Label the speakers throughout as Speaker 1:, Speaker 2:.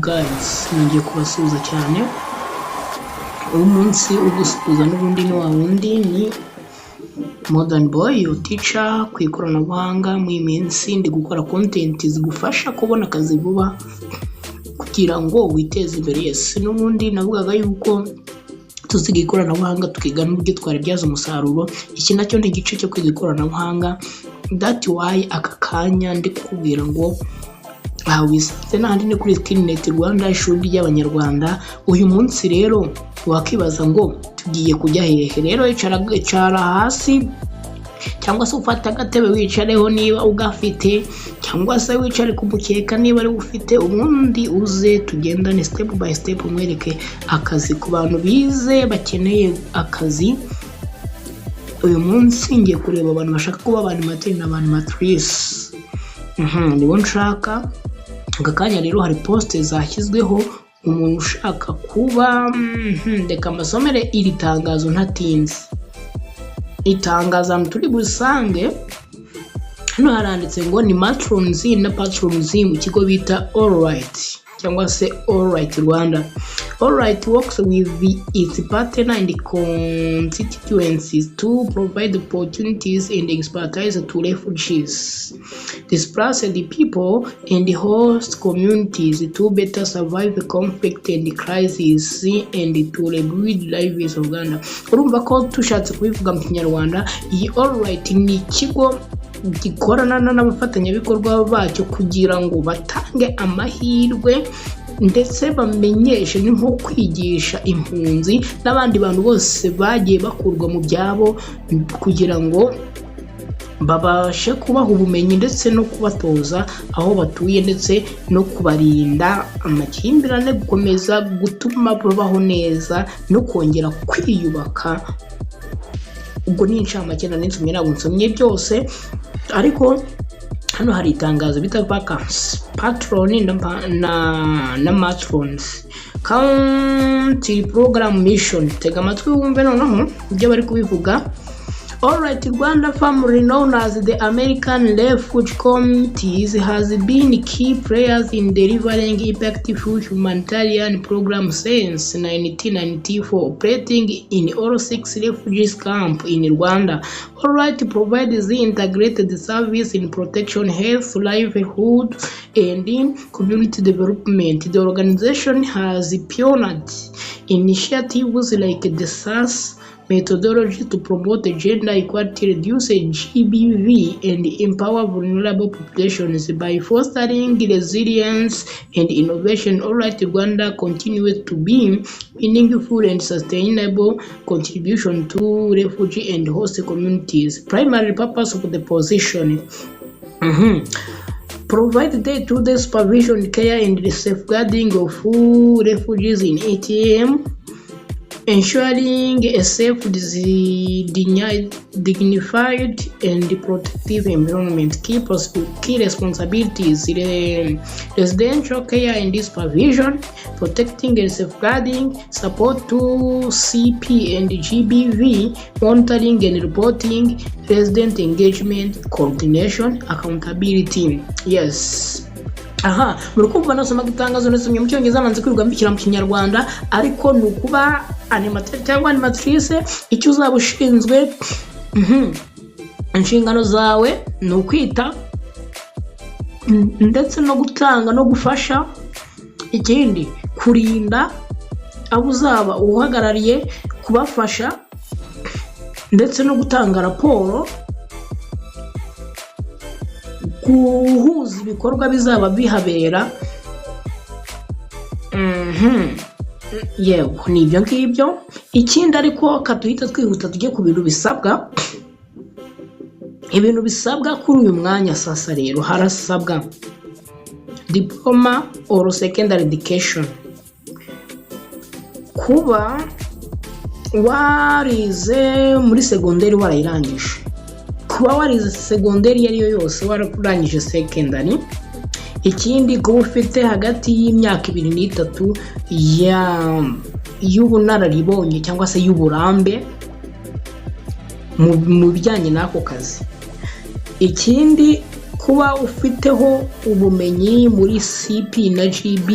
Speaker 1: guys, ngiye kubasuhuza cyane. Uyu munsi ugusuhuza n'ubundi ni wa wundi ni Modern Boy, your teacher ku ikoranabuhanga. Mu minsi ndi gukora content zigufasha kubona akazi vuba kugira ngo witeze imbere. Yes, n'ubundi navugaga yuko tuziga ikoranabuhanga tukiga n'uburyo twaribyaza umusaruro. Iki nacyo ni igice cyo kwiga ikoranabuhanga. That's why aka kanya ndi kukubwira ngo wisanze n'ahandi ni kuri Skillnet Rwanda, ishuri ry'abanyarwanda. Uyu munsi rero wakibaza ngo tugiye kujya hehe. Rero icara hasi cyangwa se ufata agatebe wicareho niba ugafite, cyangwa se wicare ku mukeka niba ari ufite, ubundi uze tugendane step by step mwereke akazi ku bantu bize bakeneye akazi. Uyu munsi ngiye kureba abantu bashaka kuba abanimateri n'abanimatrice. Nibo nshaka. Aka kanya rero hari poste zashyizweho umuntu ushaka kuba reka mbasomere iri tangazo ntatinze. Itangazo turi busange hano haranditse ngo ni matrons na patrons mu kigo bita Allright cyangwa se Allright Rwanda. Allright works with its partner and constituencies to provide opportunities and expertise to refugees, displaced people and host communities to better survive the conflict and crisis and to rebuild lives of Uganda. Urumva ko tushatse kubivuga mu Kinyarwanda, iyi Allright ni ikigo gikorana n'abafatanyabikorwa bacyo kugira ngo batange amahirwe ndetse bamenyeshe nko kwigisha impunzi n'abandi bantu bose bagiye bakurwa mu byabo kugira ngo babashe kubaha ubumenyi ndetse no kubatoza aho batuye ndetse no kubarinda amakimbirane, gukomeza gutuma babaho neza no kongera kwiyubaka. Ubwo ni incamake n'insomye ntabwo nsomye byose, ariko hano hari itangazo bita vacancy patron na matrons county program mission. Tega amatwi wumve noneho ibyo bari kubivuga. Allright Rwanda, formerly known as the American Refugee Committees, has been key players in delivering effective humanitarian programs since 1994, operating in all 6 refugee camps in Rwanda. Allright provides the integrated service in protection, health, livelihood, and in community development. The organization has pioneered initiatives like the SAS methodology to promote gender equality, reduce GBV, and empower vulnerable populations by fostering resilience and innovation. Allright Rwanda continues to be meaningful and sustainable contribution to refugee and host communities. Primary purpose of the position: provide day-to-day supervision, care, and safeguarding of refugees in ATM, ensuring a safe, dignified, and protective environment. Key responsibilities: residential care and supervision, protecting and safeguarding, support to CP and GBV, monitoring and reporting, resident engagement, coordination, accountability. Yes. Murikumva nasoma itangazo nasomye mu Cyongereza nanze kwiruka mbikira mu Kinyarwanda, ariko nukuba animateur cyangwa animatrice icyo uzaba ushinzwe. Inshingano zawe ni ukwita ndetse no gutanga no gufasha, ikindi kurinda abo uzaba uhagarariye, kubafasha ndetse no gutanga raporo, guhuza ibikorwa bizaba bihabera. Yego, ni ibyo ngibyo. Ikindi ariko katuhita twihuta tujye ku bintu bisabwa. Ibintu bisabwa kuri uyu mwanya sasa rero harasabwa diploma or secondary education, kuba warize muri segonderi warayirangije, kuba warize segonderi iyo ariyo yose wararangije secondary. Ikindi kuba ufite hagati y'imyaka 2 n'itatu y'ubunararibonye cyangwa se y'uburambe mu bijyanye n'ako kazi. Ikindi kuba ufiteho ubumenyi muri CP na GB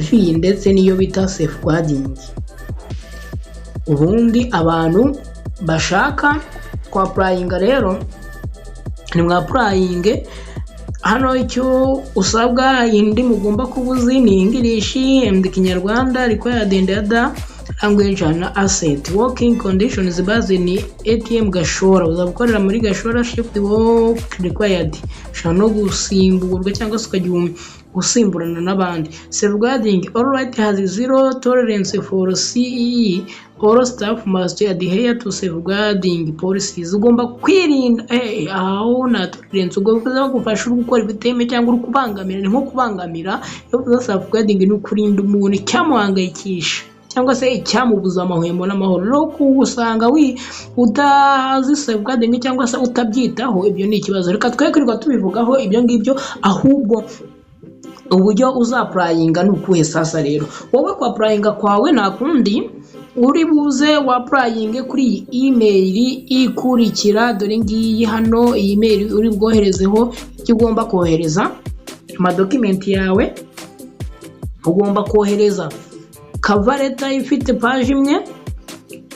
Speaker 1: fee ndetse niyo bita safeguarding. Ubundi abantu bashaka kwa applyinga rero ni mwa applyinge. Hano icyo usabwa indi mugomba kubuzi ni English and Kinyarwanda required and other language and asset. Working conditions base ni ATM Gashora, uzabukorera muri Gashora shift work required. Shano gusimburwa cyangwa se ukajya gusimburana n'abandi. Safeguarding, all right has zero tolerance for CEE. All staff must adhere to safeguarding policies. Ugomba kwirinda aho na tolerance ugomba gufasha gukora ibiteme cyangwa ukubangamira. Ni nko kubangamira yo safeguarding ni kurinda umuntu cyamuhangayikisha cyangwa se icyamubuza amahwemo n'amahoro. No kusanga utazi safeguarding cyangwa se utabyitaho, ibyo ni ikibazo. Reka twekwirirwa tubivugaho ibyo ngibyo, ahubwo uburyo uzapplyinga ni ukuhe sasa. Rero wowe kwa applyinga kwawe nakundi uri buze wa applyinge kuri email ikurikira. Dore ngiyi hano email uri bwoherezeho icyo ugomba kohereza amadocument yawe. Ugomba kohereza cover letter ifite page imwe,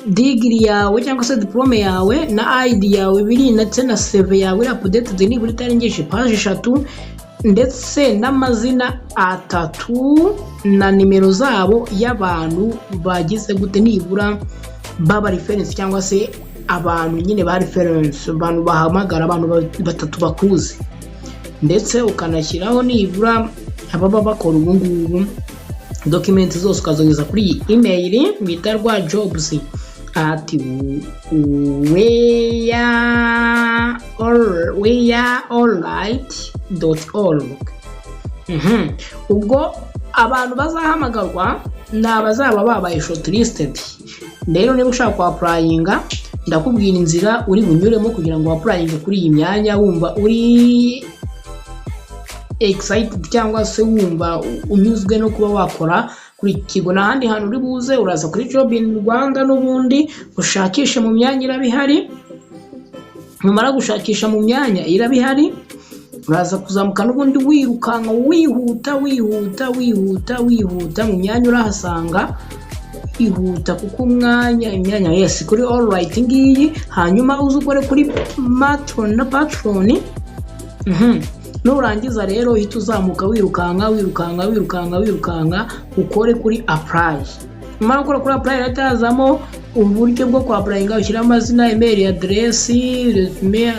Speaker 1: degree yawe cyangwa se diplome yawe na ID yawe biri ndetse na CV yawe updated nibura itarengeje page 3 ndetse n'amazina 3 na nimero zabo y'abantu bagize gute nibura baba reference cyangwa se abantu nyine ba reference, abantu bahamagara abantu 3 bakuzi, ndetse ukanashyiraho nibura ababa bakora ubu ngubu. Document zose ukazogeza kuri email bita rwajobs@wearealright.org. Ubwo abantu bazahamagarwa ni abazaba babaye shortlisted. Rero niba ushaka kwa applyinga ndakubwira inzira uri bunyuremo kugira ngo applyinge kuri iyi myanya wumva uri excited cyangwa se wumva unyuzwe no kuba wakora kuri kigo. N'ahandi hantu uri buze uraza kuri Job in Rwanda n'ubundi ushakishe mu myanya irabihari. Numara gushakisha mu myanya irabihari, uraza kuzamuka n'ubundi wirukanka wihuta mu myanya urahasanga ihuta kuko imyanya yes kuri all right ngiyi. Hanyuma uzukore kuri matron na patron. Nurangiza rero uhita uzamuka wirukanka ukore kuri apply. Numara gukora kuri apply ratazamo uburyo bwo kwa applyinga, ushyira amazina, email address, resume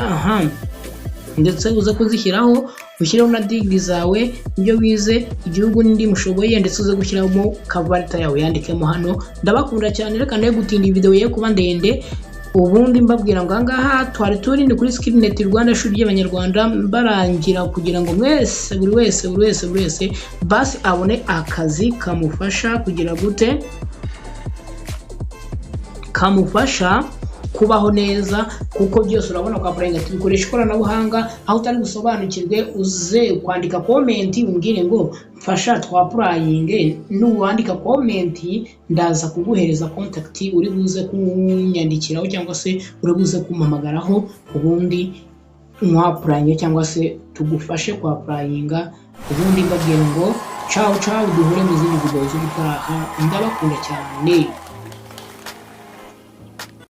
Speaker 1: ndetse uze kuzishyiraho, ushyiraho na degree zawe, ibyo wize, igihugu n'indi mushoboye, ndetse uze gushyiramo cover letter yawe yandikemo hano. Ndabakunda cyane, reka nayo gutinda video ye kuba ndende. Ubundi mbabwira ngo angaha twari turi ni kuri Skillnet Rwanda, ishuri ry'Abanyarwanda, barangira kugira ngo mwese buri wese basi abone akazi kamufasha kugira gute, kamufasha kubaho neza. Kuko byose urabona kwa applyinga tubikoresha ikoranabuhanga. Aho utari gusobanukirwe uze kwandika comment umbwire ngo mfasha twa applyinge. Nuwandika comment ndaza kuguhereza contact uri buze kunyandikiraho cyangwa se uri buze kumpamagaraho, ubundi mwa applyinge cyangwa se tugufashe kwa applyinga. Ubundi mbabwira ngo ciao duhure mu zindi video z'ubutaha. Ndabakunda cyane.